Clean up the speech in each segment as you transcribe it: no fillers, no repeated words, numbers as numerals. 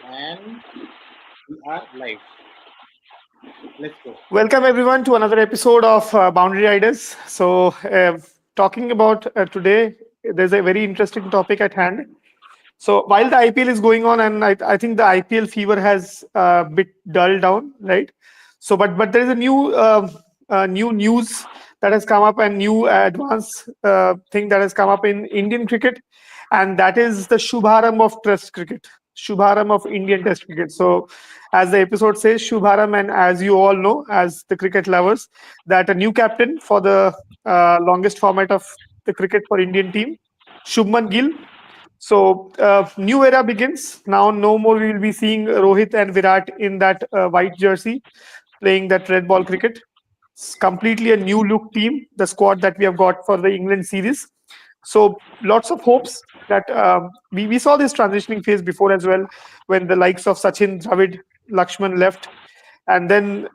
And we are live. Let's go. Welcome everyone to another episode of Boundary Riders. Talking about today, there's a very interesting topic at hand. So, while the IPL is going on, and I think the IPL fever has bit dulled down, right? But there is a new news that has come up and new advanced thing that has come up in Indian cricket, and that is the Shubharambh of Test cricket, Shubharambh of Indian Test cricket. So, as the episode says, Shubharambh, and as you all know, as the cricket lovers, that a new captain for the longest format of the cricket for Indian team, Shubman Gill. New era begins now. No more we will be seeing Rohit and Virat in that white jersey playing that red ball cricket. It's completely a new look team, the squad that we have got for the England series. So lots of hopes that we saw this transitioning phase before as well, when the likes of Sachin, Dravid, Lakshman left, and then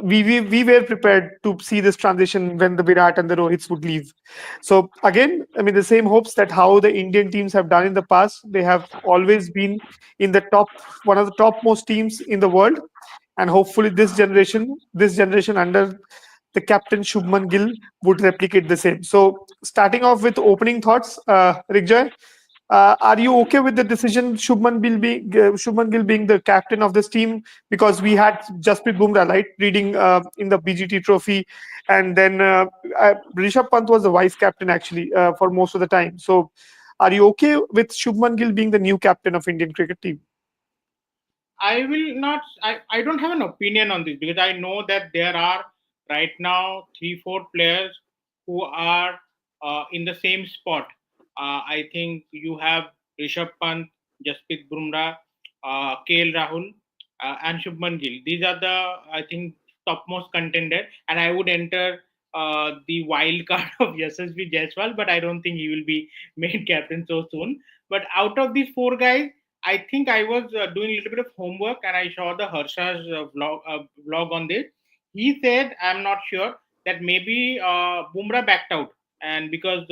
we were prepared to see this transition when the Virat and the Rohits would leave. So again, I mean the same hopes that how the Indian teams have done in the past, they have always been in the top, one of the topmost teams in the world, and hopefully this generation under the captain Shubman Gill would replicate the same. So starting off with opening thoughts, Rigjoy, are you okay with the decision Shubman Gill being the captain of this team? Because we had Jasprit Bumrah, right, leading in the BGT Trophy, and then Rishabh Pant was the vice captain actually for most of the time. So, are you okay with Shubman Gill being the new captain of Indian cricket team? I will not. I don't have an opinion on this because I know that there are right now three, four players who are in the same spot. I think you have Rishabh Pant, Jasprit Bumrah, KL Rahul, and Shubman Gill. These are the I think topmost contender, and I would enter the wild card of Yashasvi Jaiswal, but I don't think he will be made captain so soon. But out of these four guys, I think I was doing a little bit of homework and I saw the Harsha's vlog on this. He said, I'm not sure, that maybe Bumrah backed out, and because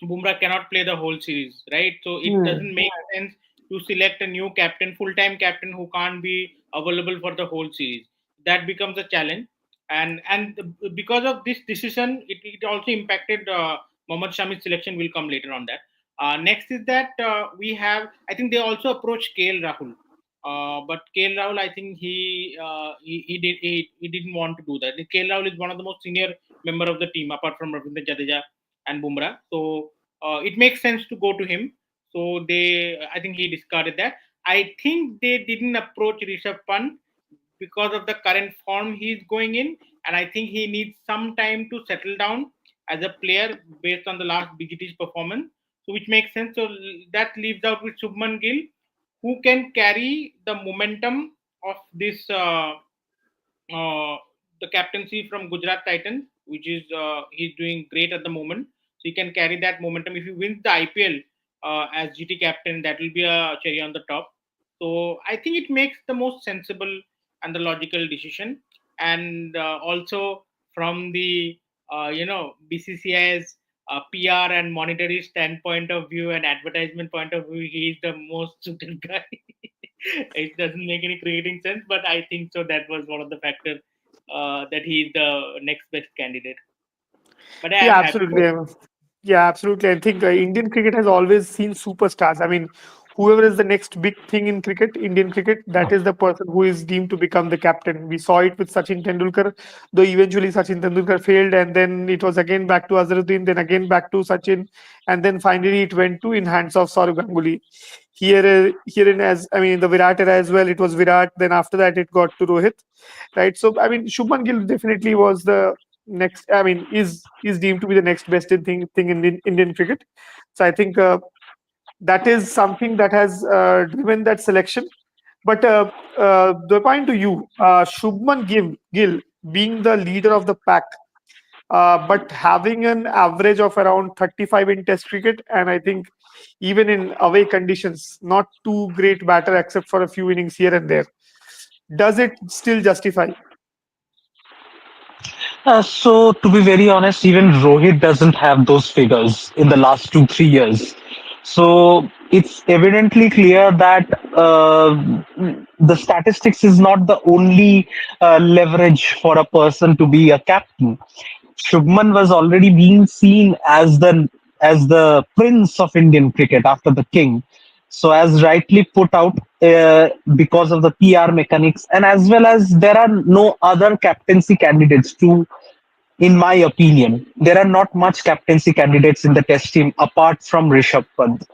Bumrah cannot play the whole series, right? So it Hmm. doesn't make sense to select a new captain, full time captain who can't be available for the whole series. That becomes a challenge, and because of this decision, it also impacted Mohammad Shami's selection. Will come later on that. Next is that we have. I think they also approached KL Rahul, but KL Rahul, I think he didn't want to do that. KL Rahul is one of the most senior member of the team, apart from Ravindra Jadeja and Bumrah. So it makes sense to go to him. So I think he discarded that. I think they didn't approach Rishabh Pant because of the current form he's going in, and I think he needs some time to settle down as a player based on the last BGT's performance. So which makes sense. So that leaves out with Shubman Gill, who can carry the momentum of this uh, the captaincy from Gujarat Titans, which is he's doing great at the moment. So he can carry that momentum. If he wins the IPL as GT captain, that will be a cherry on the top. So I think it makes the most sensible and the logical decision. And also from the BCCI's PR and monetary standpoint of view and advertisement point of view, he is the most suited guy. It doesn't make any creating sense, but I think so. That was one of the factors that he is the next best candidate. But I am Yeah, happy for absolutely. Yeah, absolutely. I think Indian cricket has always seen superstars. I mean, whoever is the next big thing in cricket, Indian cricket, that is the person who is deemed to become the captain. We saw it with Sachin Tendulkar, though eventually Sachin Tendulkar failed, and then it was again back to Azharuddin, then again back to Sachin, and then finally it went to in hands of Saurav Ganguly. Here in as I mean, in the Virat era as well, it was Virat. Then after that, it got to Rohit, right? So I mean, Shubman Gill definitely was the next. I mean, is deemed to be the next best thing in Indian cricket. So I think that is something that has driven that selection. But the point to you, Shubman Gill being the leader of the pack, but having an average of around 35 in Test cricket, and I think even in away conditions, not too great batter except for a few innings here and there. Does it still justify? So, to be very honest, even Rohit doesn't have those figures in the last 2, 3 years. So, it's evidently clear that the statistics is not the only leverage for a person to be a captain. Shubman was already being seen as the prince of Indian cricket after the king. So, as rightly put out, because of the PR mechanics, and as well as there are no other captaincy candidates to, in my opinion, there are not much captaincy candidates in the test team apart from Rishabh Pant.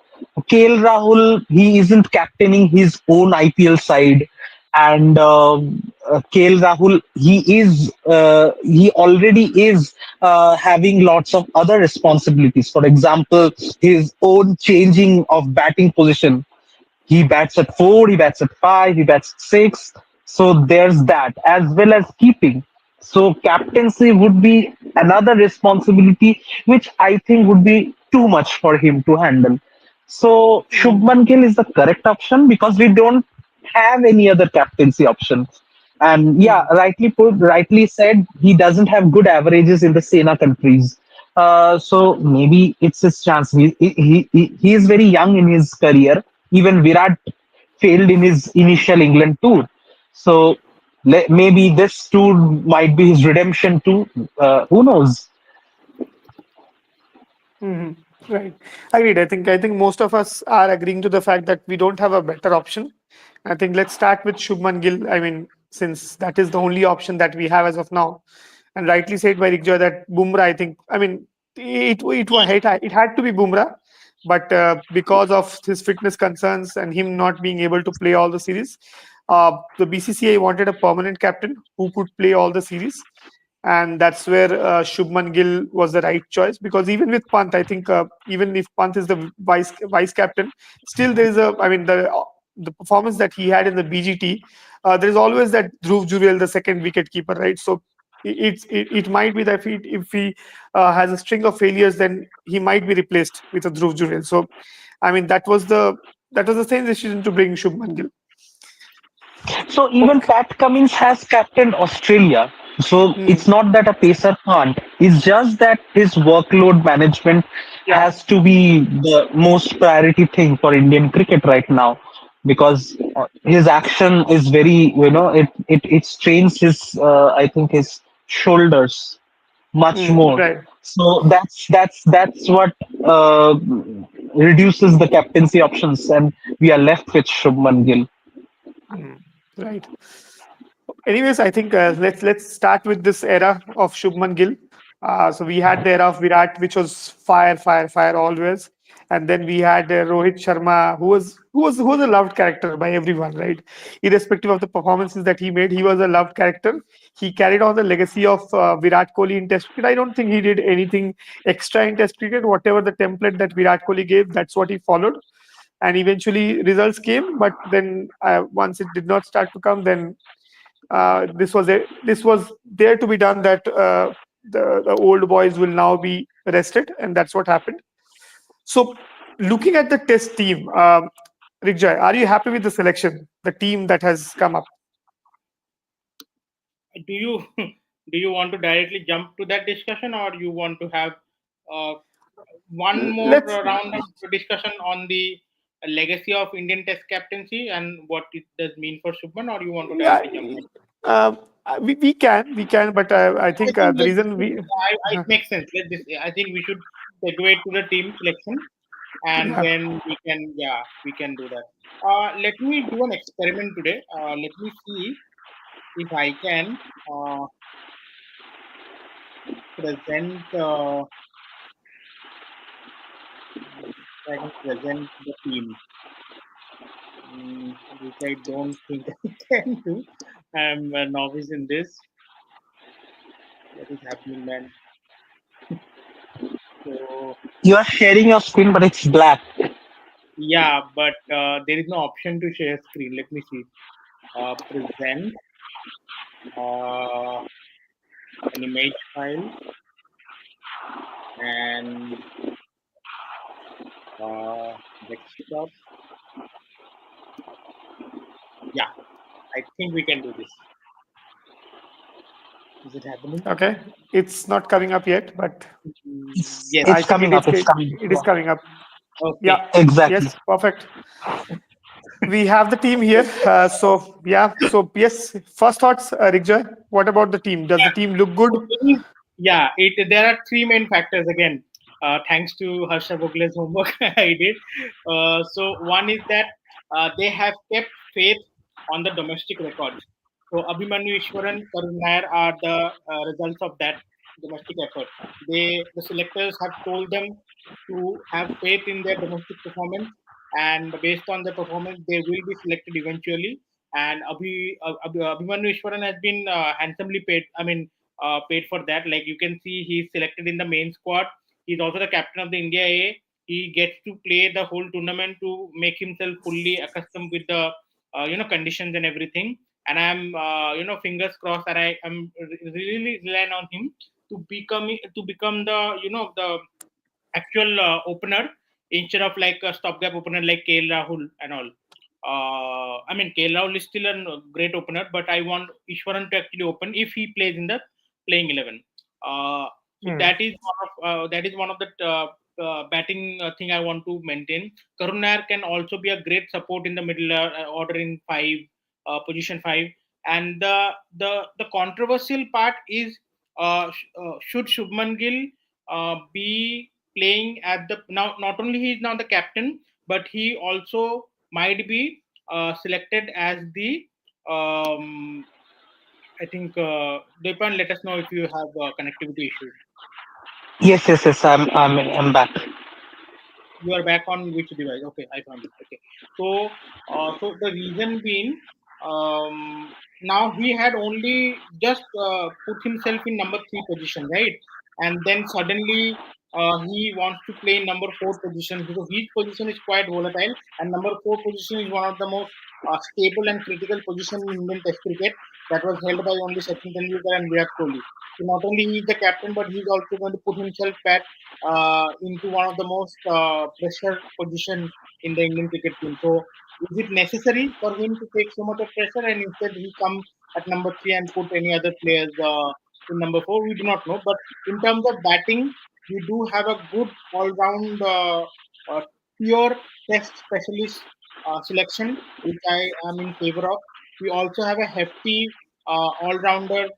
KL Rahul, he isn't captaining his own IPL side, and KL Rahul, he already is having lots of other responsibilities. For example, his own changing of batting position. He bats at 4, he bats at 5, he bats at 6. So there's that, as well as keeping. So captaincy would be another responsibility, which I think would be too much for him to handle. So Mm, Shubman Gill is the correct option because we don't have any other captaincy option. And yeah, mm, rightly put, rightly said, he doesn't have good averages in the Sena countries. So maybe it's his chance. He is very young in his career. Even Virat failed in his initial England tour. So maybe this tour might be his redemption too. Who knows? mhm. Right. Agreed. I think most of us are agreeing to the fact that we don't have a better option. I think let's start with Shubman Gill. I mean, since that is the only option that we have as of now, and rightly said by Rickjoy that Bumrah. I think. I mean, it had to be Bumrah, but because of his fitness concerns and him not being able to play all the series, the BCCI wanted a permanent captain who could play all the series, and that's where Shubman Gill was the right choice. Because even with Pant, I think even if Pant is the vice captain, still there is a. I mean, the performance that he had in the BGT, there is always that Dhruv Jurel, the second wicket keeper, right? So it might be that if he has a string of failures, then he might be replaced with a Dhruv Jurel. So, I mean, that was the same decision to bring Shubman Gill. So even Okay. Pat Cummins has captained Australia. So Hmm. it's not that a pacer can't. It's just that his workload management Yeah. has to be the most priority thing for Indian cricket right now, because his action is very, it strains his, I think, his shoulders much Hmm. more. Right. So that's what reduces the captaincy options, and we are left with Shubman Gill. Hmm. Right. Anyways, I think let's start with this era of Shubman Gill. So we had the era of Virat, which was fire, fire, fire always, and then we had Rohit Sharma, who was a loved character by everyone, right? Irrespective of the performances that he made, he was a loved character. He carried on the legacy of Virat Kohli in Test cricket. I don't think he did anything extra in Test cricket. Whatever the template that Virat Kohli gave, that's what he followed, and eventually results came. But then once it did not start to come, then this was there to be done, that the old boys will now be rested, and that's what happened. So looking at the test team, Rigjay, are you happy with the selection, the team that has come up? Do you do you want to directly jump to that discussion, or you want to have uh, one more Let's round of discussion on the legacy of Indian Test captaincy and what it does mean for Shubman, or you want to Yeah, directly jump in? we can, but I I think think the reason we it makes sense. I think we should segue to the team selection, and yeah. then we can do that. Let me do an experiment today. Let me see if I can present. I can present the team, which I don't think I can do. I'm a novice in this. What is happening, man? So You are sharing your screen, but it's black. yeah, but there is no option to share screen. Let me see. Present uh, an image file and desktop. Yeah, I think we can do this. Is it happening? Okay, it's not coming up yet, but It's Yes. I it's think coming up. It's coming. it is Yeah. coming up. Okay. Yeah. Exactly. Yes, perfect. we have the team here. So yeah. So yes. First thoughts, Rigjoy. What about the team? Does the team look good? So yeah, there are three main factors again. Thanks to Harsha Bogle's homework, I did. So one is that they have kept faith on the domestic records. So Abhimanyu Ishwaran, Karun Nair are the results of that domestic effort. The selectors have told them to have faith in their domestic performance, and based on the performance, they will be selected eventually. And Abhimanyu Ishwaran has been handsomely paid. I mean, paid for that. Like you can see, he's selected in the main squad. He's also the captain of the India A. He gets to play the whole tournament to make himself fully accustomed with the conditions and everything. And I'm fingers crossed that I am really relying on him to become the the actual opener instead of like a stopgap opener like KL Rahul and all. I mean, KL Rahul is still a great opener, but I want Ishwaran to actually open if he plays in the playing 11. So Hmm. that is one of the batting thing I want to maintain. Karun Nair can also be a great support in the middle order in position five. And the controversial part is should Shubman Gill be playing at the now? Not only he is now the captain, but he also might be selected as the I think Deepan, let us know if you have connectivity issues. Yes. I'm back. You are back on which device? Okay, I found it. Okay, so the reason being, now he had only just put himself in number three position, right? And then suddenly he wants to play in number four position because his position is quite volatile, and number four position is one of the most stable and critical position in Indian Test cricket that was held by only Sachin Tendulkar and Virat Kohli. So not only he is the captain, but he's also going to put himself back into one of the most pressure position in the Indian cricket team. So, is it necessary for him to take so much of pressure and instead he come at number three and put any other players in number four? We do not know. But in terms of batting, we do have a good all-round uh, pure test specialist selection, which I am in favor of. We also have a hefty all-rounder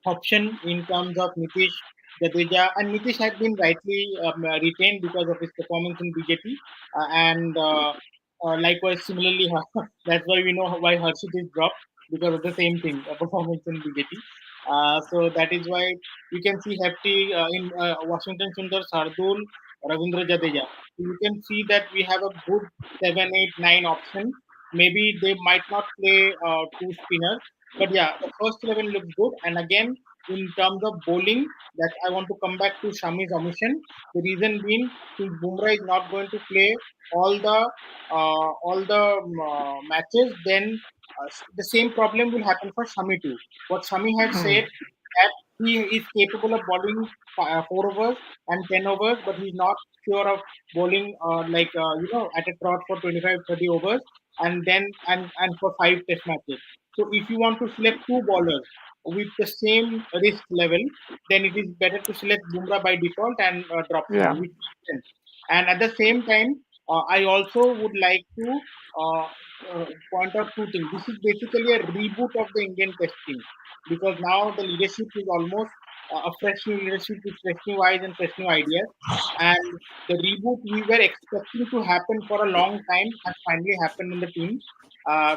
option in terms of Nitish Jadeja, and Nitish has been rightly retained because of his performance in BJP, and likewise, similarly, that's why we know why Harshit is dropped because of the same thing, performance in BJP. So that is why we can see hefty in Washington Sundar, Sardul, Ravindra Jadeja. So you can see that we have a good 7, 8, 9 option. Maybe they might not play two spinners, but yeah, the first 11 looks good. And again, in terms of bowling, that I want to come back to Shami's omission. The reason being, since Bumrah is not going to play all the matches, then the same problem will happen for Shami too. What Shami had said that he is capable of bowling 4 overs and 10 overs, but he's not sure of bowling at a trot for 25, 30 overs and for 5 test matches. So if you want to select two bowlers with the same risk level, then it is better to select Bumrah by default and drop Yeah. Shami, which makes sense. And at the same time, I also would like to uh, point out two things. This is basically a reboot of the Indian Test team because now the leadership is almost a fresh new leadership with fresh new eyes and fresh new ideas. And the reboot we were expecting to happen for a long time has finally happened in the team.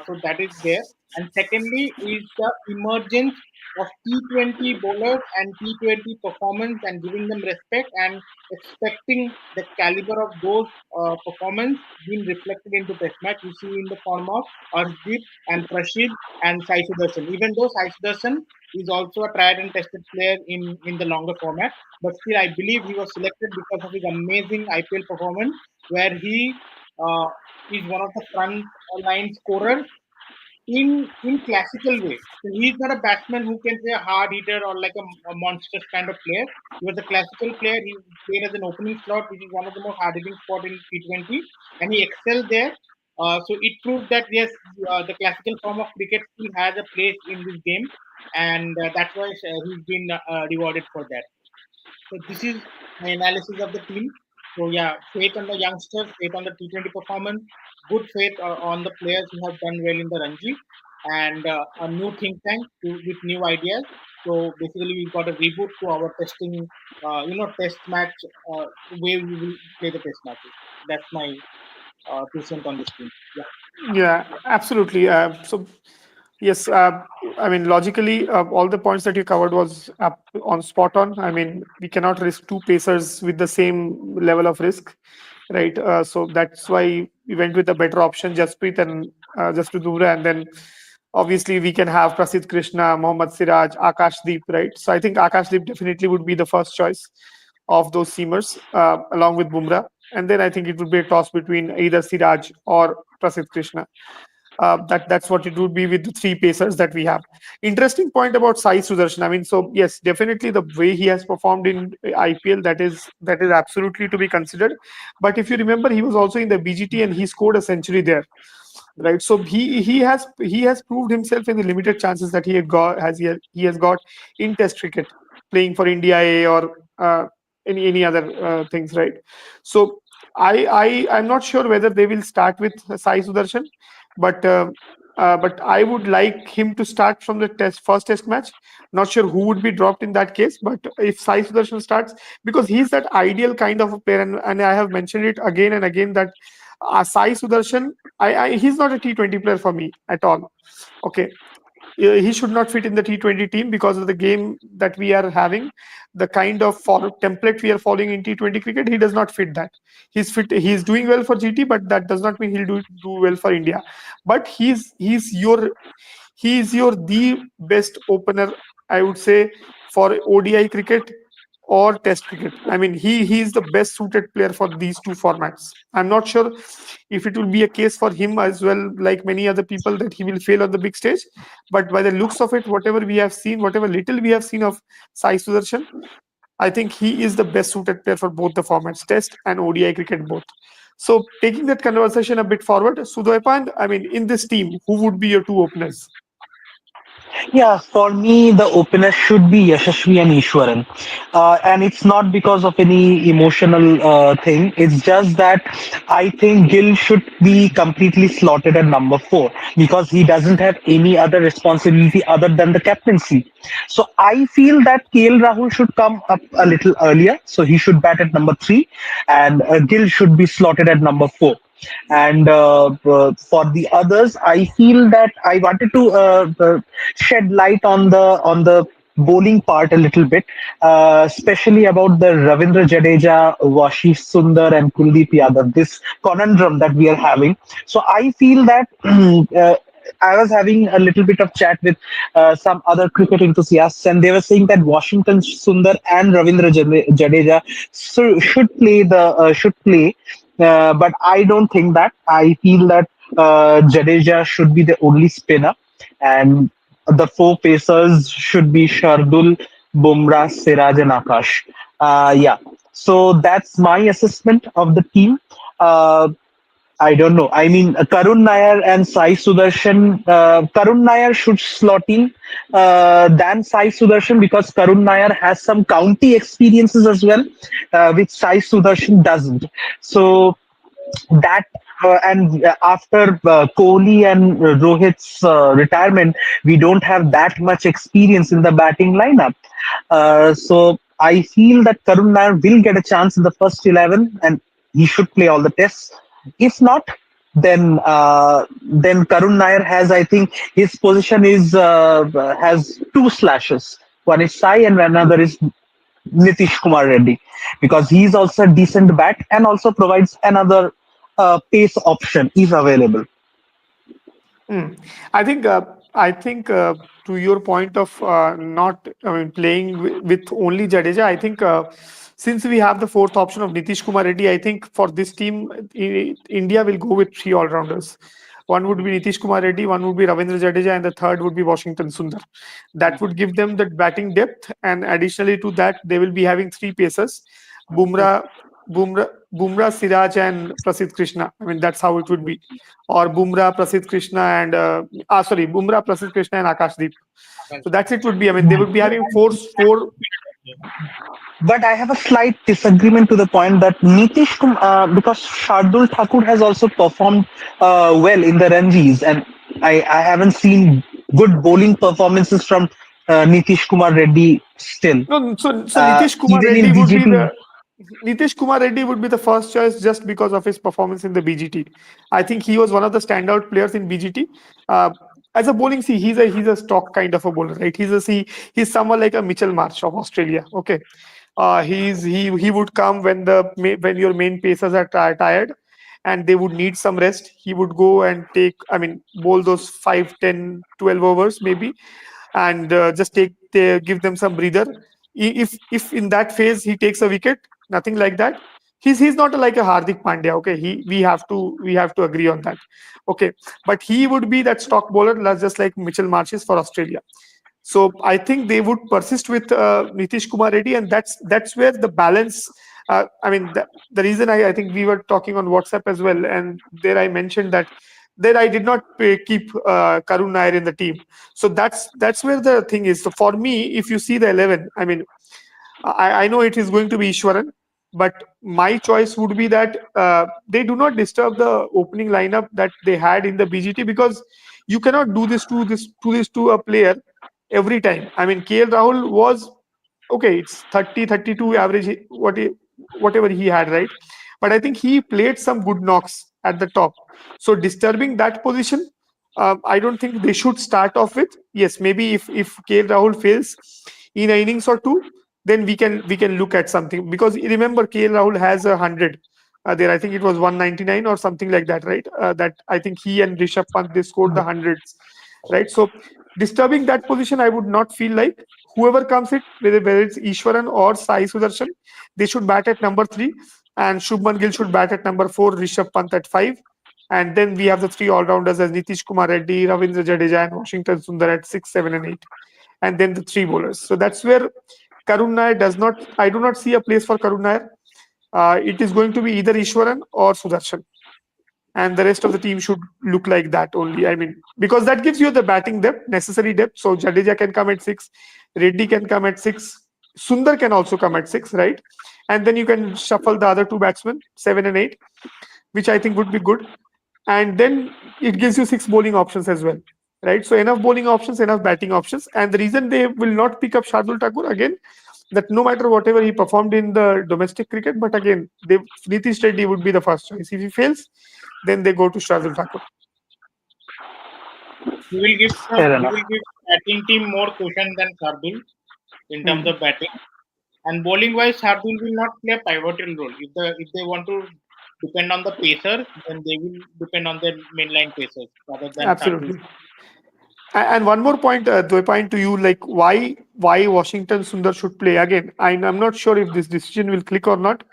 So that is there. And secondly, is the emergence of T20 bowlers and T20 performance and giving them respect and expecting the caliber of those performance being reflected into Test match. We see in the form of Arshdeep and Prashid and Sai Sudarshan. Even though Sai Sudarshan is also a tried and tested player in the longer format, but still I believe he was selected because of his amazing IPL performance, where he uh, is one of the front line scorers in classical way. So he's not a batsman who can play a hard hitter or like a monstrous kind of player. He was a classical player. He played as an opening slot, which is one of the most hard hitting spot in T20, and he excelled there. So it proved that yes, the classical form of cricket still has a place in this game, and that's why he's been rewarded for that. So this is my analysis of the team. So yeah, faith on the youngsters, faith on the T20 performance, good faith on the players who have done well in the Ranji, and a new think tank with new ideas. So basically, we got a reboot to our testing, test match way we will play the test matches. That's my 2 cents on this team. Yeah. Yeah, absolutely. So yes, I mean, logically, all the points that you covered was up on spot on. I mean, we cannot risk two pacers with the same level of risk, right? So that's why we went with a better option, Jasprit and Jasprit Bumrah, and then obviously we can have Prasidh Krishna, Mohammad Siraj, Akashdeep, right? So I think Akashdeep definitely would be the first choice of those seamers, along with Bumrah. And then I think it would be a toss between either Siraj or Prasidh Krishna. That's what it would be with the three pacers that we have. Interesting point about Sai Sudarshan. I mean, so yes, definitely the way he has performed in IPL, that is absolutely to be considered. But if you remember, he was also in the BGT and he scored a century there, right? So he has proved himself in the limited chances that he has got in Test cricket, playing for India A or any other things, right? So I'm not sure whether they will start with Sai Sudarshan, but I would like him to start from the first test match. Not sure who would be dropped in that case, but if Sai Sudarshan starts, because he's that ideal kind of a player, and I have mentioned it again and again that Sai Sudarshan, he's not a T20 player for me at all. Okay, he should not fit in the T20 team because of the game that we are having, the kind of template we are following in T20 cricket. He does not fit that. He's fit. He's doing well for GT, but that does not mean he'll do well for India. But he is your the best opener, I would say, for ODI cricket or Test cricket. I mean, he is the best suited player for these two formats. I'm not sure if it will be a case for him as well, like many other people, that he will fail on the big stage. But by the looks of it, whatever we have seen, whatever little we have seen of Sai Sudarshan, I think he is the best suited player for both the formats, Test and ODI cricket both. So taking that conversation a bit forward, Sudoipan, I mean, in this team, who would be your two openers? Yeah, for me, the opener should be Yashasvi and Ishwaran. And it's not because of any emotional thing. It's just that I think Gill should be completely slotted at number four because he doesn't have any other responsibility other than the captaincy. So I feel that KL Rahul should come up a little earlier. So he should bat at number three, and Gill should be slotted at number four. And for the others, I feel that I wanted to shed light on the bowling part a little bit, especially about the Ravindra Jadeja, Washish Sundar, and Kuldeep Yadav. This conundrum that we are having. So I feel that. I was having a little bit of chat with some other cricket enthusiasts, and they were saying that Washington Sundar and Ravindra Jadeja should play, but I don't think that. I feel that Jadeja should be the only spinner, and the four pacers should be Shardul, Bumrah, Siraj, and Akash. Yeah. So that's my assessment of the team. Uh, I don't know. I mean, Karun Nair and Sai Sudarshan. Karun Nair should slot in than Sai Sudarshan because Karun Nair has some county experiences as well, which Sai Sudarshan doesn't. So that and after Kohli and Rohit's retirement, we don't have that much experience in the batting lineup. So I feel that Karun Nair will get a chance in the first 11, and he should play all the tests. If not, then Karun Nair has, I think, his position is has two slashes. One is Sai, and another is Nitish Kumar Reddy, because he's also a decent bat and also provides another pace option if available. Hmm. I think to your point of not, I mean, playing with only Jadeja, I think since we have the fourth option of Nitish Kumar Reddy, I think for this team, India will go with three all-rounders. One would be Nitish Kumar Reddy, one would be Ravindra Jadeja, and the third would be Washington Sundar. That would give them that batting depth, and additionally to that, they will be having three pacers: Bumrah, Bumrah, Siraj, and Prasidh Krishna. I mean, that's how it would be, or Bumrah, Prasidh Krishna, and Bumrah, Prasidh Krishna, and Akashdeep. So that's it would be. I mean, they would be having four. Yeah. But I have a slight disagreement to the point that because Shardul Thakur has also performed well in the Ranjis, and I haven't seen good bowling performances from Nitish Kumar Reddy still. No, so Nitish Kumar Even Reddy in would be BGT, the Nitish Kumar Reddy would be the first choice just because of his performance in the BGT. I think he was one of the standout players in BGT. Uh, as a bowling, see, he's a stock kind of a bowler, right? He's someone like a Mitchell Marsh of Australia. Okay, he would come when when your main pacers are tired and they would need some rest. He would go and bowl those 5, 10, 12 overs maybe, and just give them some breather. If in that phase he takes a wicket, nothing like that. He's not like a Hardik Pandya. Okay, we have to agree on that. Okay, but he would be that stock bowler, just like Mitchell Marsh is for Australia. So I think they would persist with Nitish Kumar Reddy, and that's where the balance. The reason I think we were talking on WhatsApp as well, and there I mentioned that there I did not keep Karun Nair in the team. So that's where the thing is. So for me, if you see the 11, I know it is going to be Ishwaran, but my choice would be that they do not disturb the opening lineup that they had in the BGT, because you cannot do this to a player every time. I mean, KL Rahul was okay. It's 30, 32 average, whatever he had, right? But I think he played some good knocks at the top. So disturbing that position, I don't think they should start off with. Yes, maybe if KL Rahul fails in an innings or two, then we can look at something, because remember KL Rahul has 100 there. I think it was 199 or something like that, right? That I think he and Rishabh Pant, they scored the hundreds, right? So disturbing that position, I would not feel like. Whoever comes it, whether it's Ishwaran or Sai Sudarshan, they should bat at number 3, and Shubman Gill should bat at number 4, Rishabh Pant at 5, and then we have the three all-rounders as Nitish Kumar Reddy, Ravindra Jadeja, and Washington Sundar at 6, 7, and 8, and then the three bowlers. So that's where Karun Nair does not. I do not see a place for Karun Nair. It is going to be either Ishwaran or Sudarshan, and the rest of the team should look like that only. I mean, because that gives you the batting depth, necessary depth. So Jadeja can come at 6, Reddy can come at 6, Sundar can also come at 6, right? And then you can shuffle the other two batsmen, 7 and 8, which I think would be good. And then it gives you 6 bowling options as well, right? So enough bowling options, enough batting options. And the reason they will not pick up Shardul Thakur again, that no matter whatever he performed in the domestic cricket, but again, Nitish Reddy would be the first choice. If he fails, then they go to Shardul Thakur. fair He enough. will give batting team more cushion than Shardul in terms Hmm. of batting. And bowling wise, Shardul will not play a pivotal role. If they want to depend on the pacer, then they will depend on their mainline pacers rather than Shardul. Absolutely. And one more point, point to you, like why Washington Sundar should play again. I'm not sure if this decision will click or not.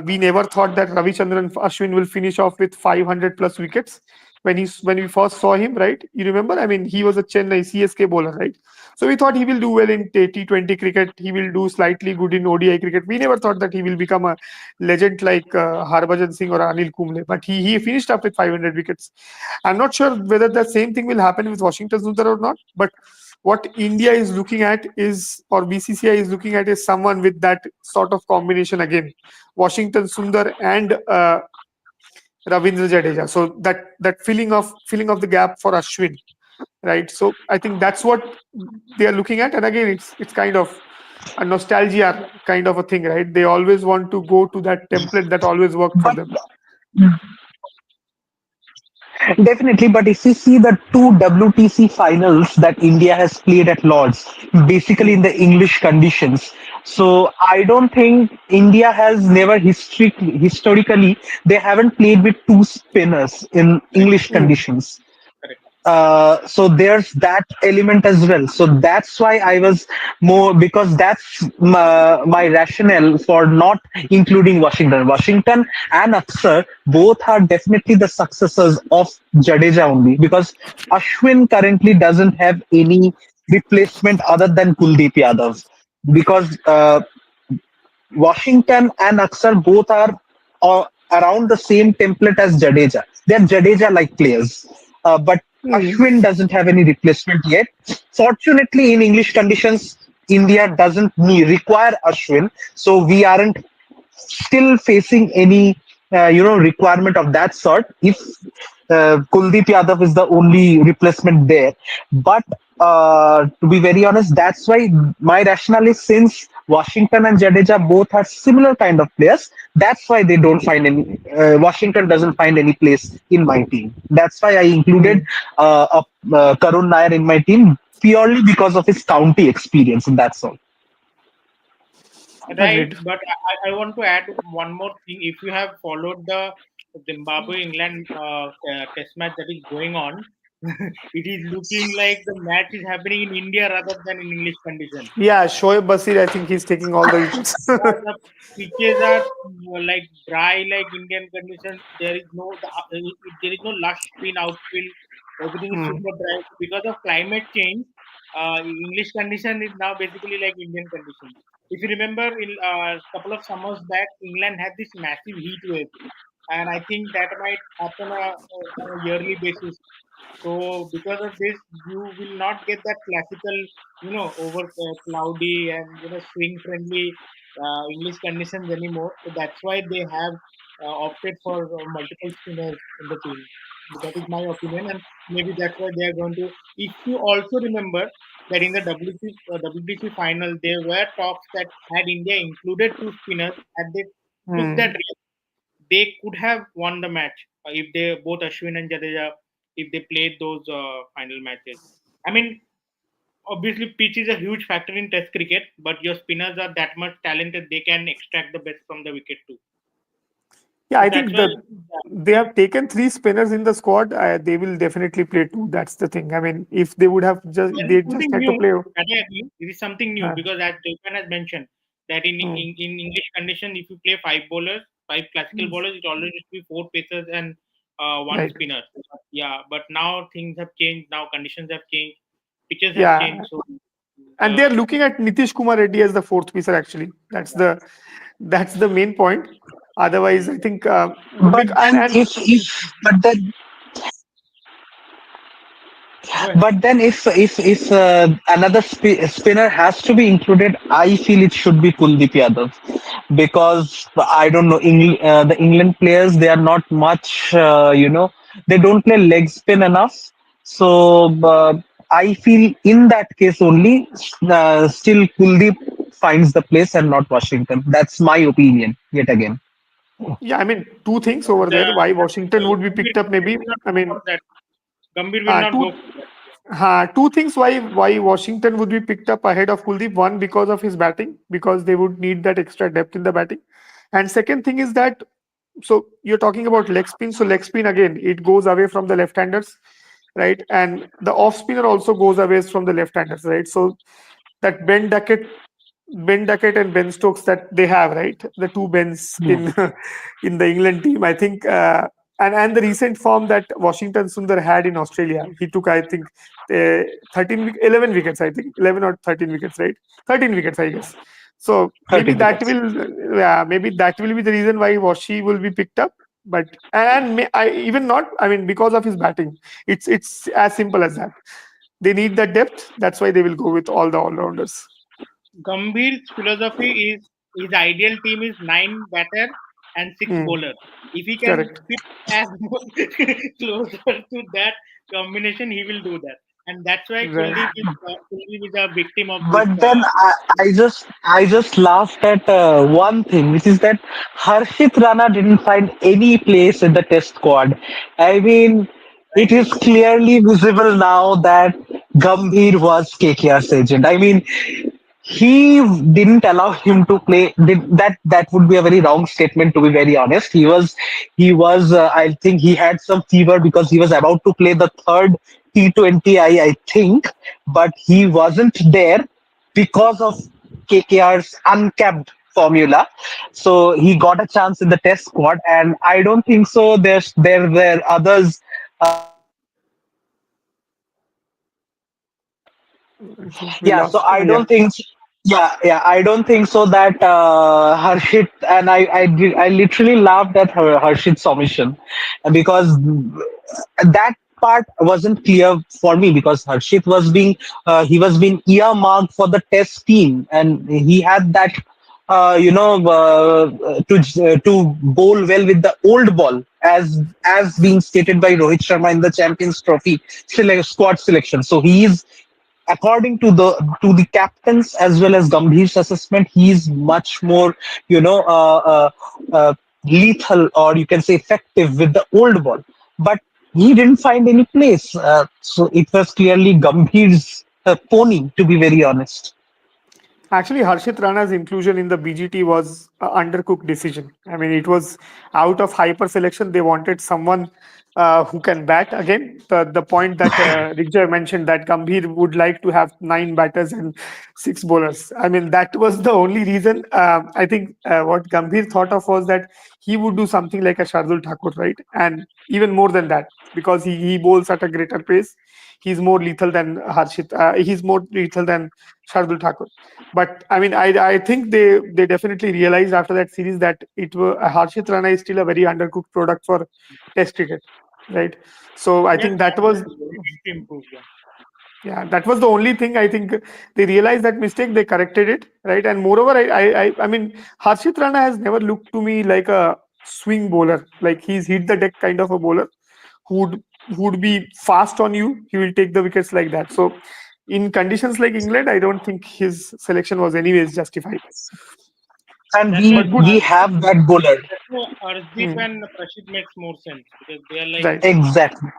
We never thought that Ravichandran Ashwin will finish off with 500 plus wickets when we first saw him, right? You remember? I mean, he was a Chennai CSK bowler, right? So we thought he will do well in T20 cricket. He will do slightly good in ODI cricket. We never thought that he will become a legend like Harbhajan Singh or Anil Kumble. But he finished up with 500 wickets. I'm not sure whether the same thing will happen with Washington Sundar or not. But what India is looking at is, or BCCI is looking at, is someone with that sort of combination again. Washington Sundar and Ravindra Jadeja. So that filling of the gap for Ashwin, right? So I think that's what they are looking at. And again, it's kind of a nostalgia kind of a thing, right? They always want to go to that template that always worked for But them. definitely, but if you see the two WTC finals that India has played at Lords, basically in Hmm. the English conditions, so I don't think India has never historically they haven't played with two spinners in Correct. English Hmm. conditions. Correct. So there's that element as well. So that's why I was more, because that's my rationale for not including Washington and Aksar both are definitely the successors of Jadeja only, because Ashwin currently doesn't have any replacement other than Kuldeep Yadav, because Washington and Aksar both are around the same template as Jadeja. They're Jadeja-like players, but Hmm. Ashwin doesn't have any replacement yet. Fortunately, in English conditions, India doesn't require Ashwin, so we aren't still facing any requirement of that sort if Kuldeep Yadav is the only replacement there. But to be very honest, that's why my rationale is, since Washington and Jadeja both are similar kind of players, that's why they don't find any. Washington doesn't find any place in my team. That's why I included Hmm. Karun Nair in my team purely because of his county experience, and that's all. Right, Agreed. but I want to add one more thing. If you have followed the Zimbabwe England test match that is going on, it is looking like the match is happening in India rather than in English condition. Yeah, Shoaib Basir, I think he's taking all the wickets. Yeah, the pitches are like dry, like Indian conditions. There is there is no lush spin outfield. Everything is Hmm. super dry because of climate change. English condition is now basically like Indian conditions. If you remember, in a couple of summers back, England had this massive heat wave, and I think that might happen on a yearly basis. So because of this, you will not get that classical, over cloudy and swing friendly English conditions anymore. So that's why they have opted for multiple spinners in the team. That is my opinion, and maybe that's why they are going to. If you also remember that in the WTC final, there were talks that had India included two spinners, had they took that Hmm. risk, they could have won the match if they both Ashwin and Jadeja, if they played those final matches. I mean, obviously pitch is a huge factor in Test cricket, but your spinners are that much talented; they can extract the best from the wicket too. Yeah, So I that's think why. that they have taken three spinners in the squad. They will definitely play two. That's the thing. I mean, if they would have just, There is they just something had to new. play. That I agree. This is something new Uh, because as Devan has mentioned that hmm. in English condition, if you play five bowlers, five classical bowlers, it always used to be four pacers and one Right. spinner. Yeah, but now things have changed. Now conditions have changed. Pitches have Yeah, changed. So and they're looking at Nitish Kumar Reddy as the fourth piecer. Actually, that's the main point. Otherwise, I think But then, and if but then go ahead. But then, if another spinner has to be included, I feel it should be Kuldeep Yadav, because I don't know, the England players, they are not much, they don't play leg spin enough. So I feel in that case only, still Kuldeep finds the place and not Washington. That's my opinion. Yet again. yeah, I mean, two things over there. Why Washington would be picked up? Gambhir Maybe, will not I go mean, for that. Gambhir will not two go for that. two things why Washington would be picked up ahead of Kuldeep. One, because of his batting, because they would need that extra depth in the batting, and second thing is that, so you're talking about leg spin. So leg spin again, it goes away from the left-handers, right? And the off spinner also goes away from the left-handers, right? So that Ben Duckett and Ben Stokes that they have, right? The two Bens Hmm. in in the England team, I think, and the recent form that Washington Sundar had in Australia, he took, I think, 11 wickets, I think, 11 or 13 wickets, right? 13 wickets, I guess. So maybe 13 that wickets. will, yeah, maybe that will be the reason why Washi will be picked up. But I even not, I mean, because of his batting, it's as simple as that. They need that depth. That's why they will go with all the all rounders. Gambhir's philosophy is his ideal team is nine batter and six Hmm, bowler. If he can correct. fit as closer to that combination, he will do that. And that's why Right. Kuldeep is a victim of this. But then I just laughed at one thing, which is that Harshit Rana didn't find any place in the test squad. I mean, it is clearly visible now that Gambhir was KKR's agent. I mean, he didn't allow him to play. That would be a very wrong statement, to be very honest. He was I think he had some fever because he was about to play the third T20, I think, but he wasn't there because of KKR's uncapped formula. So he got a chance in the test squad, and I don't think so there were others. I think we Yeah, so lost. I Yeah. don't think. Yeah, I don't think so that Harshit, and I literally laughed at Harshit's omission, because that part wasn't clear for me because Harshit was being earmarked for the test team, and he had that to bowl well with the old ball, as being stated by Rohit Sharma in the Champions Trophy squad selection. So he is, according to the captains as well as Gambhir's assessment, he is much more, you know, lethal, or you can say effective with the old ball. But he didn't find any place. So it was clearly Gambhir's pony, to be very honest. Actually, Harshit Rana's inclusion in the BGT was a undercooked decision. I mean, it was out of hyper selection. They wanted someone who can bat again. The point that Rigjay mentioned, that Gambhir would like to have 9 batters and 6 bowlers. I mean, that was the only reason. I think what Gambhir thought of was that he would do something like a Shardul Thakur, right? And even more than that, because he bowls at a greater pace. He's more lethal than Harshit. He's more lethal than Shardul Thakur. But I mean, I think they definitely realized after that series that Harshit Rana is still a very undercooked product for Test cricket, right? So I Yes, think that was, absolutely. They need to improve. Yeah. yeah, that was the only thing. I think they realized that mistake, they corrected it, right? And moreover, I mean, Harshit Rana has never looked to me like a swing bowler. Like he's hit the deck kind of a bowler who would be fast on you. He will take the wickets like that. So in conditions like England, I don't think his selection was anyways justified. And That's we why But good, we have that bowler. that's why Arshdeep hmm, and Rashid makes more sense because they are like, right, Exactly.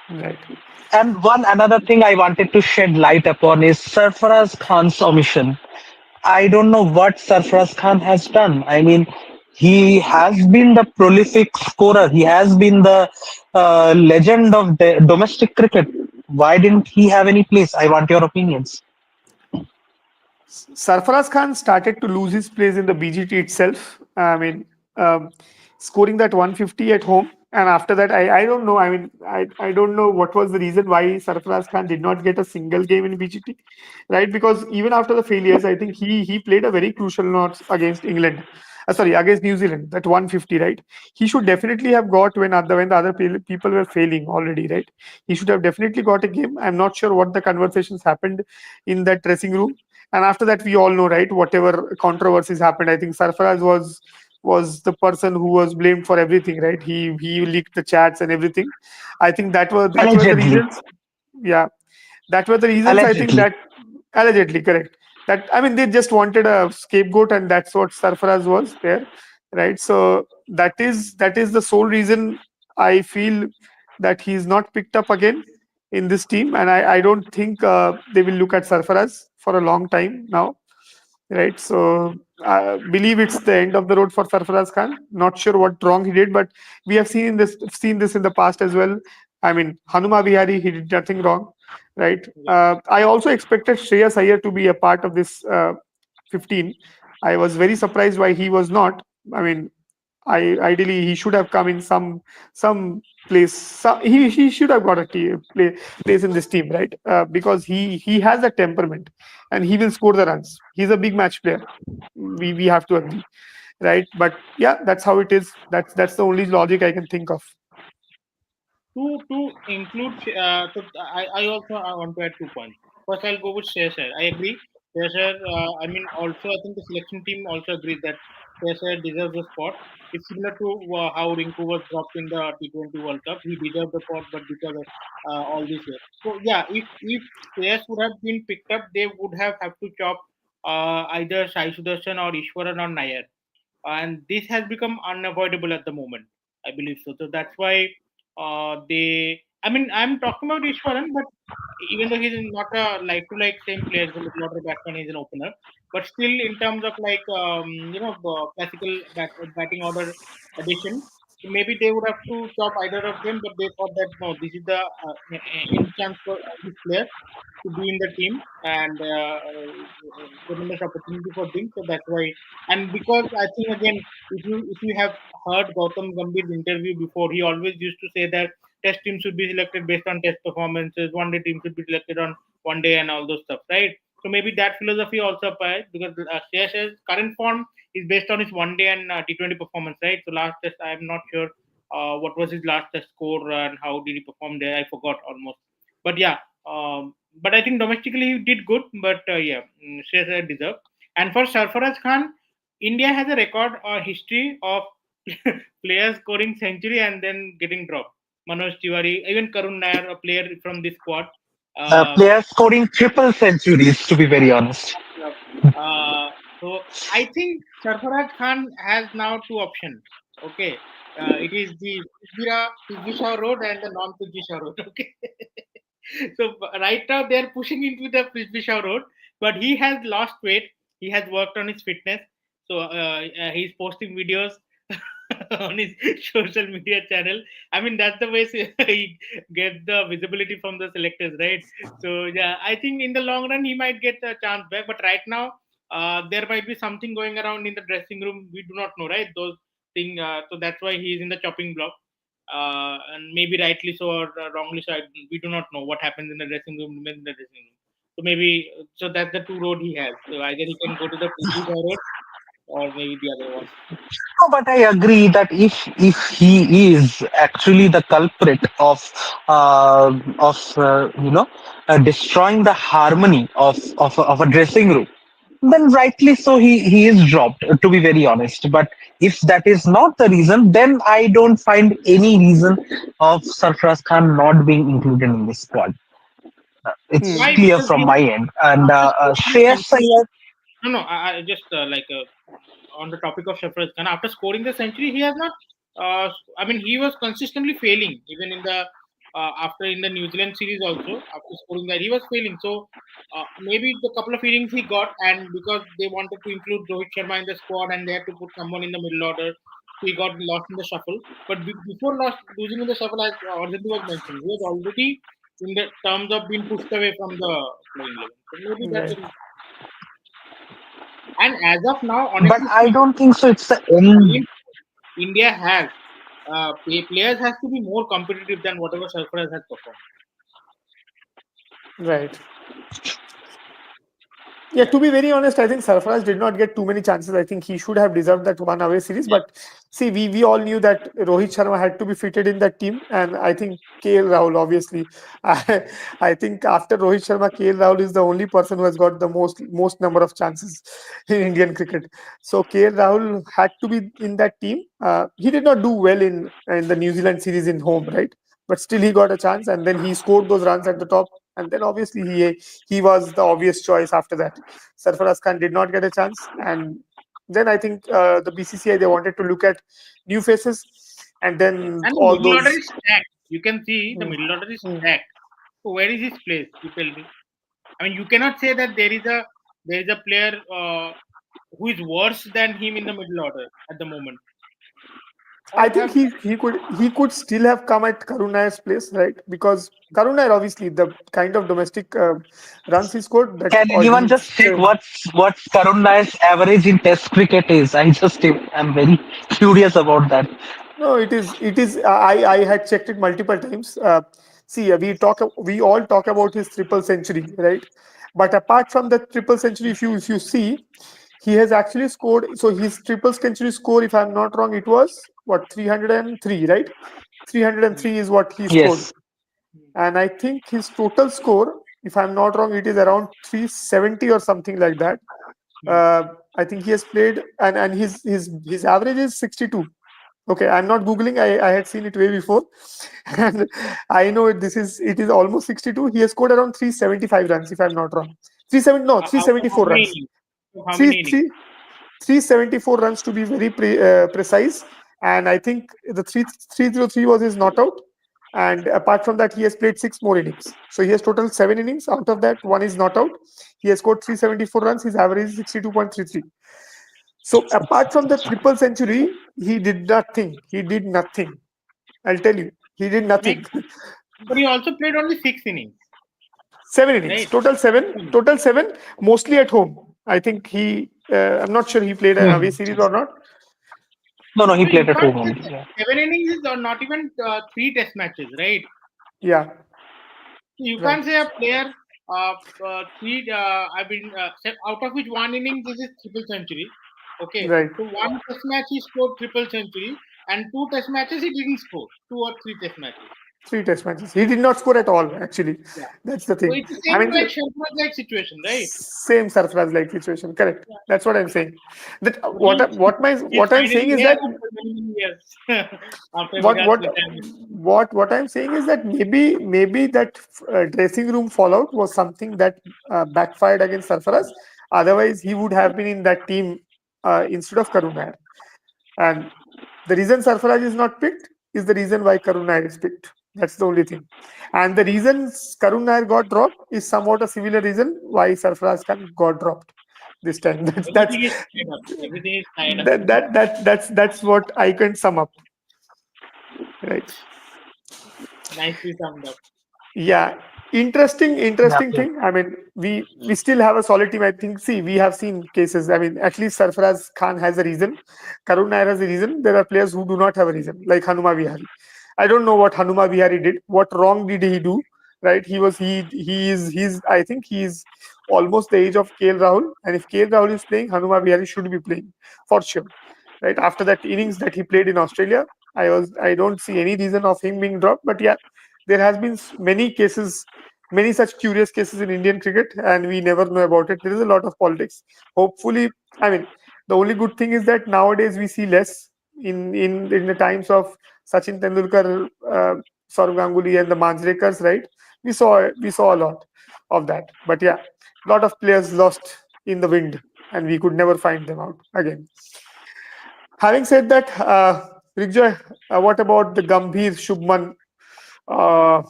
yeah. right. And one another thing I wanted to shed light upon is Sarfaraz Khan's omission. I don't know what Sarfaraz Khan has done. I mean, he has been the prolific scorer. He has been the legend of domestic cricket. Why didn't he have any place? I want your opinions. Sarfaraz Khan started to lose his place in the BGT itself. I mean, um, scoring that 150 at home, and after that, I don't know. I mean, I don't know what was the reason why Sarfaraz Khan did not get a single game in BGT, right? Because even after the failures, I think he played a very crucial note against England. Sorry, against New Zealand, that 150, right? He should definitely have got when the other people were failing already, right? He should have definitely got a game. I'm not sure what the conversations happened in that dressing room, and after that, we all know, right? Whatever controversies happened, I think Sarfaraz was the person who was blamed for everything, right? He leaked the chats and everything. I think that were the Allegedly. reasons. Yeah, that were the reasons. I think Allegedly. that allegedly correct. That, I mean, they just wanted a scapegoat, and that's what Sarfaraz was there, right? So that is the sole reason I feel that he's not picked up again in this team, and I don't think they will look at Sarfaraz for a long time now, right? So I believe it's the end of the road for Sarfaraz Khan. Not sure what wrong he did, but we have seen this in the past as well. I mean, Hanuma Vihari, he did nothing wrong, right? Yeah. I also expected Shreyas Iyer to be a part of this 15. I was very surprised why he was not. I mean, ideally he should have come in some place. He should have got a place in this team, right? Because he has a temperament, and he will score the runs. He's a big match player. We have to agree, right? But yeah, that's how it is. That's the only logic I can think of. To include, I also I want to add 2 points. First, I'll go with Sher. I agree. Sher, I mean, also I think the selection team also agrees that Sher deserves a spot. It's similar to how Rinku was dropped in the T20 World Cup. He deserved the spot, but because of all this year. So yeah, if Shreyas would have been picked up, they would have to chop either Sai Sudarshan or Ishwaran or Nair, and this has become unavoidable at the moment. I believe so. So that's why they. I mean, I'm talking about Ishwaran, but even though he's not a like to like same player, he's a middle order batsman, he's an opener. But still, in terms of like classical batting order addition, maybe they would have to chop either of them. But they thought that no, this is the end chance for this player to be in the team and tremendous opportunity for them. So that's why, and because I think again, if you have heard Gautam Gambhir's interview before, he always used to say that test team should be selected based on test performances, one day team should be selected on one day and all those stuff, right? So maybe that philosophy also applies because Sheyas's current form is based on his one day and T20 performance, right? So last test, I am not sure what was his last test score and how did he perform there. I forgot almost. But yeah, but I think domestically he did good. But yeah, Shreyas deserved. And for Sarfaraz Khan, India has a record or history of players scoring century and then getting dropped. Manoj Tiwari, even Karun Nair, a player from this squad. Uh, Players scoring triple centuries, to be very honest. yeah. So I think Sarfaraz Khan has now two options. Okay, it is the Pizzi Shah Road and the non-Pizzi Shah Road. Okay, so right now they are pushing into the Pizzi Shah Road, but he has lost weight. He has worked on his fitness, so he's posting videos on his social media channel. I mean, that's the way he gets the visibility from the selectors, right? So yeah, I think in the long run he might get a chance back, but right now there might be something going around in the dressing room. We do not know, right? Those things. So that's why he's in the chopping block. And maybe rightly so or wrongly so. We do not know what happens in the dressing room. In the dressing room. So maybe so that's the two road he has. So either he can go to the Pizzi road or maybe the other one. No, but I agree that if he is actually the culprit of destroying the harmony of a dressing room, then rightly so he is dropped. To be very honest, but if that is not the reason, then I don't find any reason of Sarfraz Khan not being included in this squad. It's Hmm. Why? clear Because from he my end, and after scoring the Shreyas century. Iyer. No, no. I just on the topic of Shafraz Khan. After scoring the century, he has not. I mean, he was consistently failing even in the after in the New Zealand series also. After scoring that, he was failing. So maybe the couple of innings he got, and because they wanted to include Rohit Sharma in the squad and they had to put someone in the middle order, so he got lost in the shuffle. But before losing in the shuffle, as Arjun was mentioning, he was already in the terms of being pushed away from the playing 11. So maybe that's the Right. reason. And as of now, But honestly I speaking, don't think so. It's the the end. main India has players has to be more competitive than whatever Sarfaraz has performed. Right. Yeah, Yeah. to be very honest, I think Sarfaraz did not get too many chances. I think he should have deserved that one away series. Yeah. But see, we all knew that Rohit Sharma had to be fitted in that team, and I think KL Rahul, obviously, I think after Rohit Sharma, KL Rahul is the only person who has got the most number of chances in Indian cricket. So KL Rahul had to be in that team. He did not do well in the New Zealand series in home, right? But still, he got a chance, and then he scored those runs at the top, and then obviously he was the obvious choice after that. Sarfaraz Khan did not get a chance, and then I think the BCCI they wanted to look at new faces, and Yeah. then And the all middle order those. is stacked. You can see the Hmm, middle order is hmm. stacked. So where is his place? You tell me. I mean, you cannot say that there is a player who is worse than him in the middle order at the moment. I All think have he could still have come at Karuna's place, right? Because Karuna obviously the kind of domestic runs he scored that Can or anyone just check what's Karun Nair's average in Test cricket is? I'm very curious about that. No, it is. I had checked it multiple times. See, we all talk about his triple century, right? But apart from the triple century, if you see, he has actually scored. So his triple century score, if I'm not wrong, it was what 303, right? 303 is what he scored, Yes. and I think his total score, if I'm not wrong, it is around 370 or something like that. I think he has played, and his average is 62. Okay, I'm not googling. I had seen it way before, and I know it is almost 62. He has scored around 375 runs, if I'm not wrong. 370 no out of how 374 many runs. innings? How Three many innings? three 374 runs to be very precise. And I think the 303 was his not out. And apart from that, he has played six more innings. So he has total seven innings. Out of that, one is not out. He has scored 374 runs. His average is 62.33. So apart from the triple century, he did nothing. He did nothing. I'll tell you, he did nothing. Next, but he also played only 6 innings, Seven innings, right? total seven, total seven, mostly at home. I think I'm not sure he played an away Hmm. series or not. No, no, he So you played at can't home say only. Yeah. 7 innings is not even three test matches, right? Yeah, So you right, can't say a player three. I mean, out of which one innings is his triple century. Okay, right. so one test match he scored triple century. and 2 test matches he didn't score, 2 or 3 test matches. 3 test matches. He did not score at all. Actually, Yeah. that's the So thing. it's the I same mean, like Sharma like situation, right? same Sarfaraz like situation. Correct. Yeah. That's what I'm saying. That So he's what I'm saying finally is here that after many years after what Virat's what retirement. what I'm saying is that maybe that dressing room fallout was something that backfired against Sarfaraz. Otherwise, he would have been in that team instead of Karun Nair. And the reason Sarfaraz is not picked is the reason why Karun Nair is picked. That's the only thing. And the reason Karun Nair got dropped is somewhat a similar reason why Sarfaraz Khan got dropped this time. Everything is tied up. Everything is tied up. That's what I can sum up. Right. Nicely summed up. Yeah, Yeah. interesting thing. I mean, we still have a solid team. I think. See, we have seen cases. I mean, at least Sarfaraz Khan has a reason. Karun Nair has a reason. There are players who do not have a reason, like Hanuma Vihari. I don't know what Hanuma Vihari did. What wrong did he do? Right? He's. I think he's almost the age of KL Rahul. And if KL Rahul is playing, Hanuma Vihari should be playing for sure. Right after that innings that he played in Australia, I don't see any reason of him being dropped. But yeah, there has been many cases, many such curious cases in Indian cricket, and we never know about it. There is a lot of politics. Hopefully, I mean, the only good thing is that nowadays we see less in the times of Sachin Tendulkar, Saurav Ganguly, and the Manjrekars. Right, we saw a lot of that. But yeah, a lot of players lost in the wind, and we could never find them out again. Having said that, Rigjoy, what about the Gambhir Shubman uh,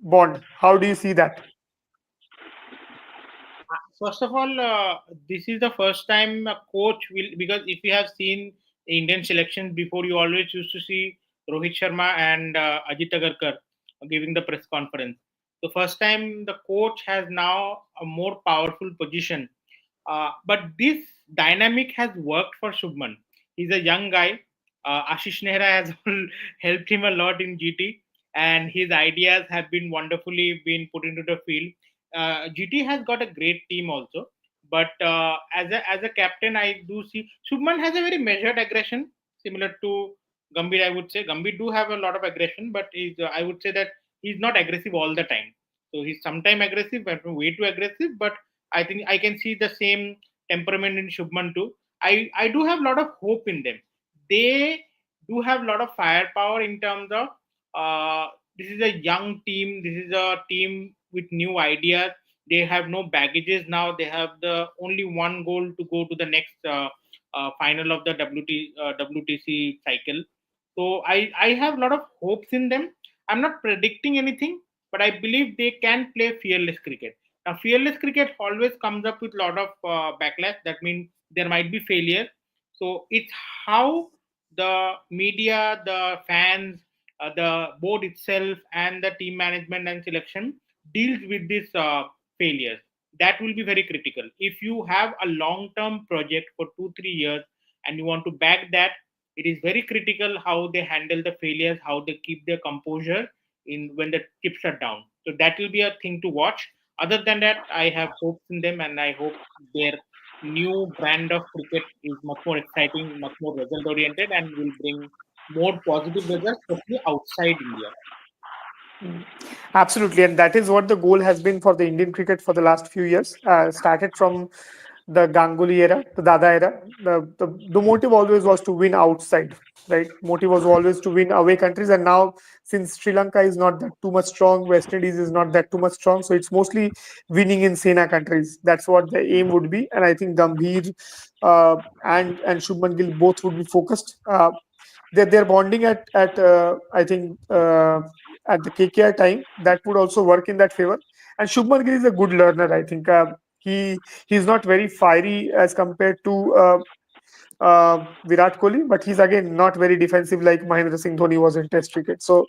bond? How do you see that? First of all, this is the first time a coach will, because if you have seen Indian selections before, you always used to see Rohit Sharma and Ajit Agarkar giving the press conference. The first time the coach has now a more powerful position. But this dynamic has worked for Shubman. He's a young guy. Ashish Nehra has helped him a lot in GT, and his ideas have been wonderfully been put into the field. GT has got a great team also, but as a captain, I do see Shubman has a very measured aggression, similar to Gambhir. I would say Gambhir do have a lot of aggression, but I would say that he's not aggressive all the time. So he's sometimes aggressive, but way too aggressive. But I think I can see the same temperament in Shubman too. I do have a lot of hope in them. They do have a lot of firepower in terms of this is a young team. This is a team with new ideas. They have no baggages now. They have the only one goal to go to the next final of the WTC cycle. So I have a lot of hopes in them. I'm not predicting anything, but I believe they can play fearless cricket. Now, fearless cricket always comes up with a lot of backlash. That means there might be failure. So it's how the media, the fans, the board itself, and the team management and selection deals with these failures. That will be very critical. If you have a long-term project for 2 3 years and you want to back that, it is very critical how they handle the failures, how they keep their composure in when the chips are down. So that will be a thing to watch. Other than that, I have hopes in them, and I hope their new brand of cricket is much more exciting, much more result oriented, and will bring more positive results, especially outside India. Mm. Absolutely, and that is what the goal has been for the Indian cricket for the last few years. Started from the Ganguly era, the Dada era. The motive always was to win outside, right? Motive was always to win away countries, and now since Sri Lanka is not that too much strong, West Indies is not that too much strong, so it's mostly winning in Sena countries. That's what the aim would be, and I think Gambhir and Shubman Gill both would be focused. They're bonding at I think at the KKR time that would also work in that favor. And Shubman Gill is a good learner. I think he's not very fiery as compared to Virat Kohli, but he's again not very defensive like Mahendra Singh Dhoni was in Test cricket. So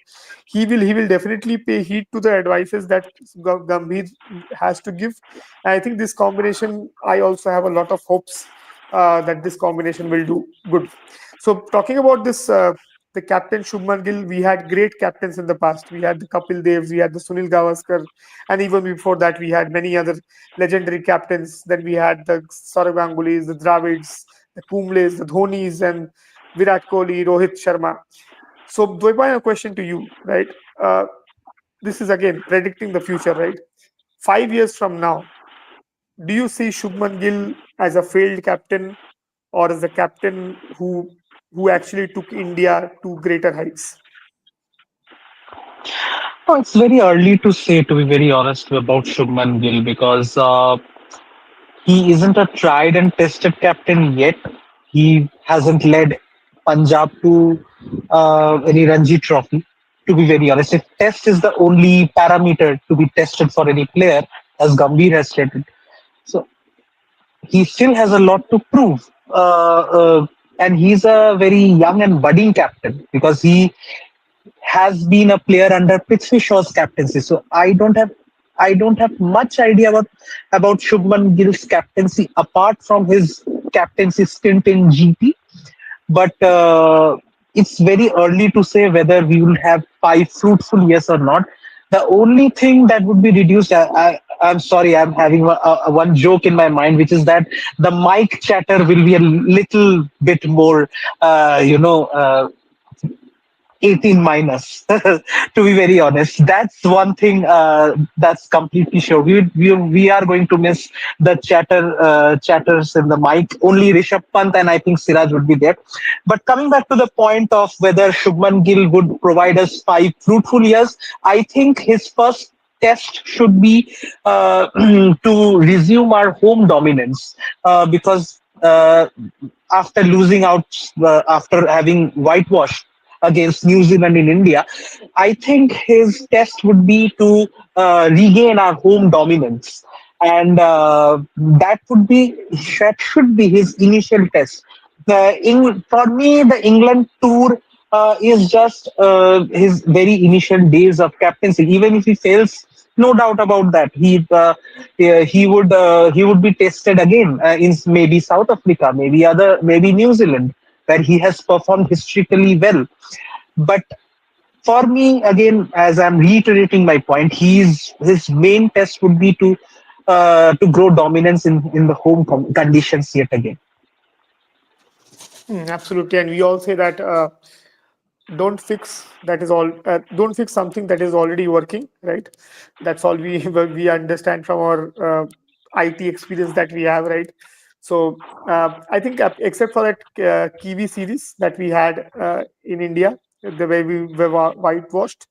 he will definitely pay heed to the advices that Gambhir has to give. And I think this combination, I also have a lot of hopes that this combination will do good. So talking about this. The captain Shubman Gill, we had great captains in the past. We had the Kapil Devs, we had the Sunil Gavaskar, and even before that, we had many other legendary captains. Then we had the Saurav Gangulys, the Dravids, the Kumbles, the Dhonis, and Virat Kohli, Rohit Sharma. So, Dvoipa, a question to you, right? Uh, this is again predicting the future, right? 5 years from now, do you see Shubman Gill as a failed captain or as a captain who actually took India to greater heights? Oh, it's very early to say, to be very honest, about Shubman Gill because he isn't a tried and tested captain yet. He hasn't led Punjab to any Ranji trophy. To be very honest, if test is the only parameter to be tested for any player, as Gambhir has stated, so he still has a lot to prove. And he's a very young and budding captain because he has been a player under Prithvi Shaw's captaincy. So I don't have much idea about Shubman Gill's captaincy apart from his captaincy stint in GP. But it's very early to say whether we will have 5 fruitful years or not. The only thing that would be reduced, I'm sorry, I'm having one joke in my mind, which is that the mic chatter will be a little bit more, uh, you know, uh, 18 minus. To be very honest, that's one thing that's completely sure. We are going to miss the chatters in the mic. Only Rishabh Pant and I think Siraj would be there. But coming back to the point of whether Shubman Gill would provide us 5 fruitful years, I think his first test should be to resume our home dominance because after losing out, after having whitewashed against New Zealand in India, I think his test would be to regain our home dominance, and that should be his initial test. For me, the England tour is just his very initial days of captaincy. Even if he fails, no doubt about that, he would be tested again in maybe South Africa, maybe New Zealand, where he has performed historically well. But for me, again, as I'm reiterating my point, his main test would be to grow dominance in the home conditions yet again. Absolutely, and we all say that don't fix that is all. Don't fix something that is already working, right? That's all we we understand from our IT experience that we have, right? So I think except for that Kiwi series that we had in India, the way we were whitewashed,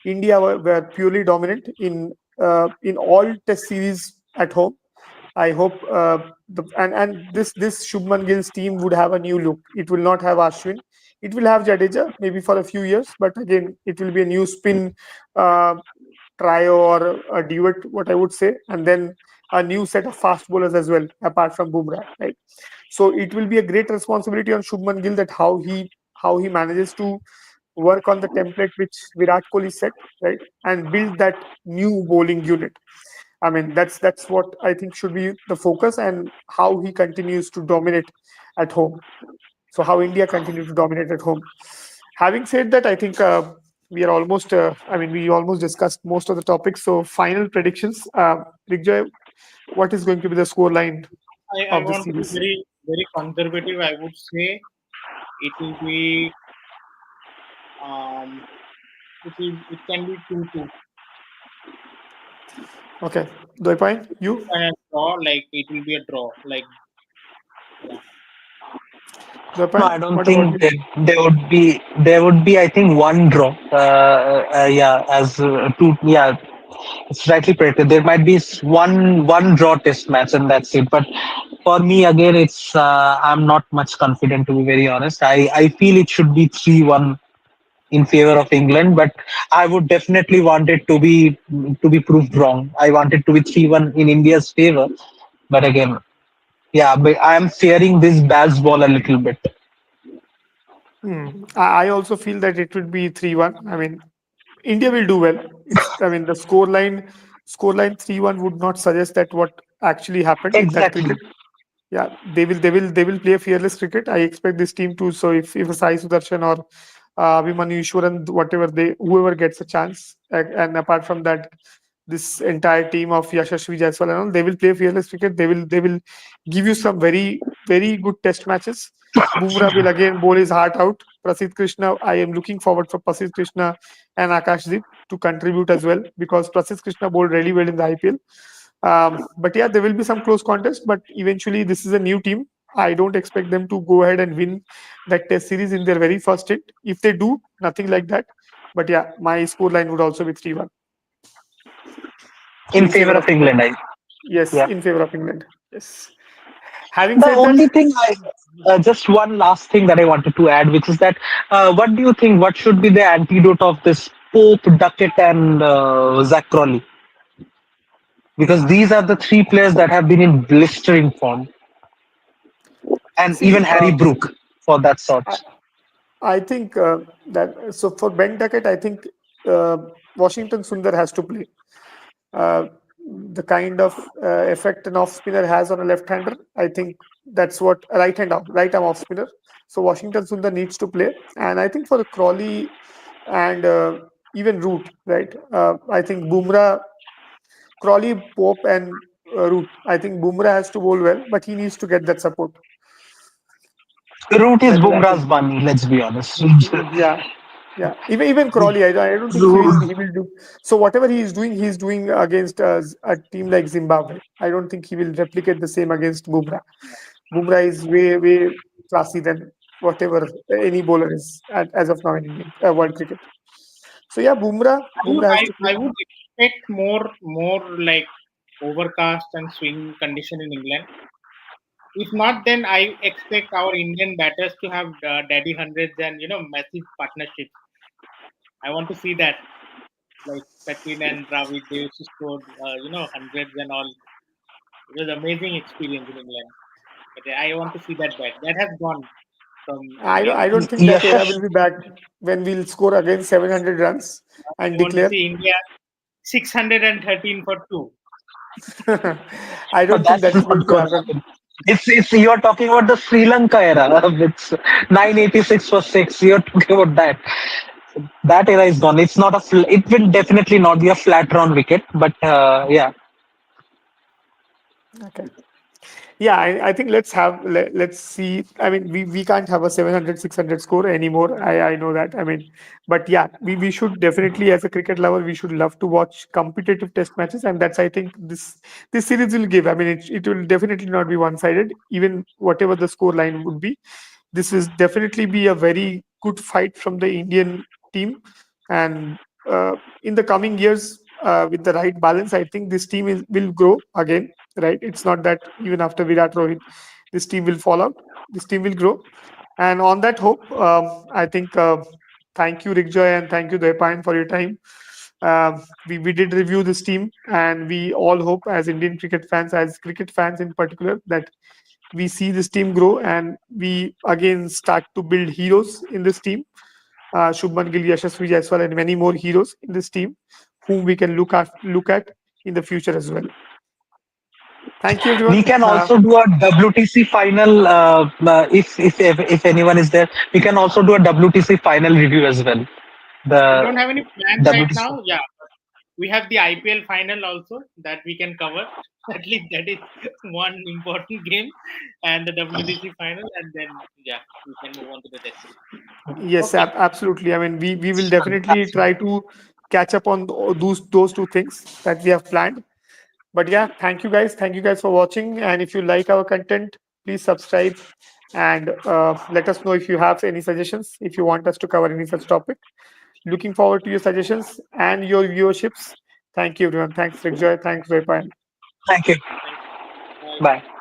India were purely dominant in all test series at home. I hope and this Shubman Gill's team would have a new look. It will not have Ashwin. It will have Jadeja maybe for a few years, but again it will be a new spin uh, trio or a duet, what I would say, and then a new set of fast bowlers as well, apart from Bumrah, right? So it will be a great responsibility on Shubman Gill that how he manages to work on the template which Virat Kohli set, right, and build that new bowling unit. I mean, that's what I think should be the focus, and how he continues to dominate at home. So how India continue to dominate at home. Having said that, I think we are almost. I mean, we almost discussed most of the topics. So final predictions. Rigjoy, what is going to be the score line I of this want to be series? very conservative. I would say it will be um it can be 2-2 Okay, Doipai, you, and a draw. Like it will be a draw. Like yeah. No, Doipai, I don't what about think you? there would be I think one draw. Yeah, as two. Yeah, it's rightly predicted. There might be one draw test match and that's it. But for me, again, it's I'm not much confident to be very honest. I feel it should be 3-1 in favor of England, but I would definitely want it to be proved wrong. I want it to be 3-1 in India's favor. But again, yeah, but I'm fearing this Baz ball a little bit. I also feel that it would be 3-1. I mean, India will do well. It's I mean the scoreline 3-1 would not suggest that what actually happened in that Exactly. cricket. Yeah, they will play fearless cricket. I expect this team to. So if a Sai Sudarshan or Abhimanyu Ishwaran, whatever whoever gets a chance, and apart from that, this entire team of Yashasvi Jaiswal and all, they will play fearless cricket. They will give you some very very good test matches. Bumrah will again bowl his heart out. Prasidh Krishna, I am looking forward for Prasidh Krishna and Akashdeep to contribute as well, because Prasidh Krishna bowled really well in the IPL. But yeah, there will be some close contest, but eventually this is a new team. I don't expect them to go ahead and win that test series in their very first hit. If they do, nothing like that. But yeah, my score line would also be 3-1 In in favor favor of of England. England. Yes, Yeah. in favor of England. Yes. Having The said that, only thing just one last thing that I wanted to add, which is that what do you think? What should be the antidote of this Pope, Duckett, and Zach Crawley? Because these are the three players that have been in blistering form, and see, even Harry Brook for that sort. I, I think that so for Ben Duckett, I think uh, Washington Sundar has to play. Uh, the kind of effect an off spinner has on a left hander, I think that's what a right arm off spinner. So Washington Sundar needs to play, and I think for Crawley and even Root, right? I think Bumrah, Crawley, Pope, and Root. I think Bumrah has to bowl well, but he needs to get that support. Root is That is, I think, Bumrah's bunny. Let's be honest. yeah, yeah. Even Crawley, I don't think he will do. So whatever he's doing against a team like Zimbabwe. I don't think he will replicate the same against Bumrah. Bumrah is way classy than whatever any bowler is as of now in Indian world cricket. So yeah, Bumrah has to play. I would expect more like overcast and swing condition in England. If not, then I expect our Indian batters to have daddy hundreds and massive partnerships. I want to see that, like Sachin and Dravid, they used to score hundreds and all. It was amazing experience in England. But I want to see that back. That has gone from India. I don't think that era Yashash, will be back when we'll score again 700 runs and I want to declare. see India 613 for two. I don't think that's that is not going to going to happen. happen. It's you're talking about the Sri Lanka era. It's 986 for six. You're talking about that. That era is gone. It's not a. It will definitely not be a flat round wicket, but yeah. Okay. Yeah, I think let's see. I mean, we can't have a 700 600 score anymore. I know that. I mean, but yeah, we should definitely, as a cricket lover, we should love to watch competitive test matches, and that's, I think, this series will give. I mean, it will definitely not be one sided, even whatever the score line would be. This is definitely be a very good fight from the Indian team, and in the coming years, with the right balance, I think this team will grow again. Right? It's not that even after Virat Rohit, this team will fall out. This team will grow, and on that hope, I think. Thank you, Rickjoy, and thank you, Depayan, for your time. We did review this team, and we all hope, as Indian cricket fans, as cricket fans in particular, that we see this team grow and we again start to build heroes in this team. Shubman Gill, Yashasvi Jaiswal, and many more heroes in this team, whom we can look at in the future as well. Thank you, We everyone. can also do a WTC final if anyone is there. We can also do a WTC final review as well. We The don't have any plans right WTC. now. Yeah, we have the IPL final also that we can cover. At least that is one important game, and the WDC final, and then yeah, we can move on to the test series. Yes, Okay, absolutely. I mean, we will definitely try to catch up on those two things that we have planned. But yeah, thank you guys. Thank you guys for watching. And if you like our content, please subscribe and let us know if you have any suggestions, if you want us to cover any such topic. Looking forward to your suggestions and your viewerships. Thank you, everyone. Thanks, Rickjoy. Thanks, Vepan. Thank you. thank you. Bye. Bye.